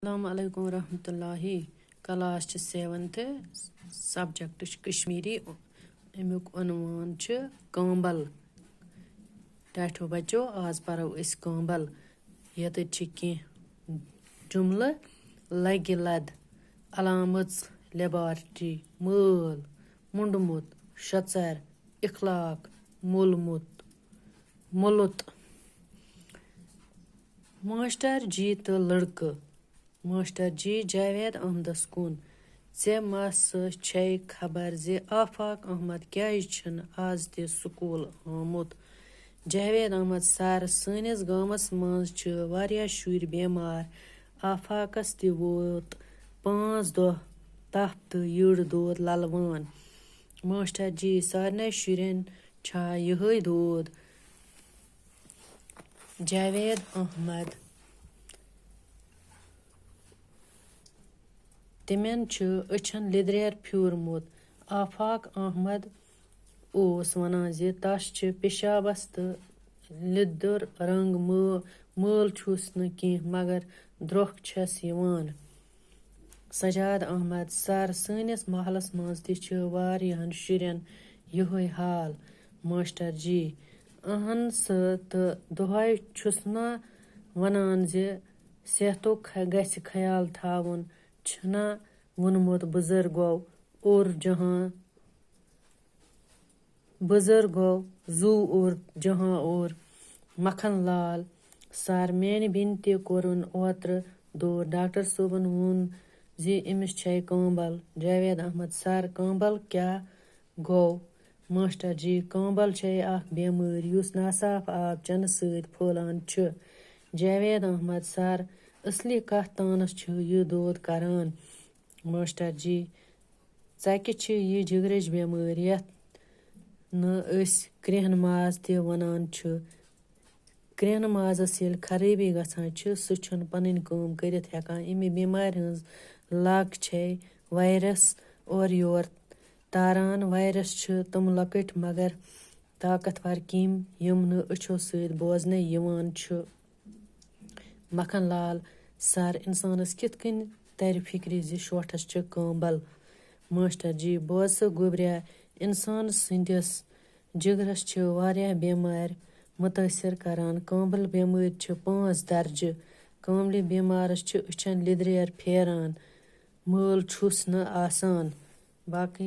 السلام علیکم ورحمتہ اللہ کلاس چھِ 7th سبجکٹ چھِ کشمیری امیُک عنوان چھُ کامبل ٹاٹھیو بچو آز پرو أسۍ کامبل ییٚتٮ۪تھ چھِ کینٛہہ جملہٕ لگہِ لد علامٕژ لیبارٹری مٲل مونڈمُت شژر اخلاق مولمُت مولُت ماشٹر جی تہٕ لڑکہٕ ماشٹر جی جاوید احمدس کُن ژےٚ ما چھے خبر زِ آفاق احمد کیازِ چھُنہٕ آز تہِ سکوٗل آمُت؟ جاوید احمد سر سٲنِس گامس منٛز چھِ واریاہ شُرۍ بٮ۪مار آفاقس تہِ ووت 5 دۄہ تپھ تہٕ یٔڈ دود للوان ماشٹر جی سارنٕے شُرٮ۪ن چھا یِہے دود؟ جاوید احمد تِمن چھُ أچھن لیٚدریر پھیوٗرمُت آفاق احمد اوس ونان زِ تس چھِ پیشابس تہٕ لیٚدُر رنٛگ مٲل چھُس نہٕ کینٛہہ مگر درٛۄکھ چھس یِوان سجاد احمد سر سٲنِس محلس منٛز تہِ چھِ واریاہن شُرٮ۪ن یِہے حال ماشٹر جی اہن سا تہٕ دۄہے چھُس نا ونان زِ صحتُک گژھِ خیال تھاوُن چھُنا ووٚنمُت بُزرگو زوٗ اور جہاں اور مکھن لال سر میانہِ بیٚنہِ تہِ کوٚرُن اوترٕ دود ڈاکٹر صٲبن ووٚن زِ أمِس چھے کامبل جاوید احمد سر کامبل کیٛاہ گوٚو؟ ماشٹر جی کامبل چھے اکھ بٮ۪مٲرۍ یُس ناصاف آب چنہٕ سۭتۍ پھٔہلان چھِ جاوید احمد سر اصلی کتھ تانس چھُ یہِ دود کران ماشٹر جی ژکہِ چھِ یہِ جگرٕچ بٮ۪مٲرۍ یتھ نہٕ أسۍ کرٛیہن ماز تہِ ونان چھِ کرٛیہنہٕ مازس ییٚلہِ خرٲبی گژھان چھِ سُہ چھُنہٕ پنٕنۍ کٲم کٔرِتھ ہٮ۪کان امہِ بٮ۪مارِ ہٕنٛز لگ چھے وایرس اورٕ یور تاران وایرس چھِ تِم لۄکٕٹۍ مگر طاقتور کیٚمۍ یِم نہٕ أچھو سۭتۍ بوزنہٕ یِوان چھُ مکھن لال سر انسانس کِتھ کٔنۍ ترِ فکرِ زِ شوٹھس چھِ کامبل ماشٹر جی بوز سا گوٚبریا انسان سٕنٛدِس جگرس چھِ واریاہ بٮ۪مارِ مُتٲثر کران کامبل بٮ۪مٲرۍ چھِ 5 درجہٕ کامبلہِ بٮ۪مارس چھِ أچھن لیٚدریر پھیران مٲل چھُس نہٕ آسان باقٕے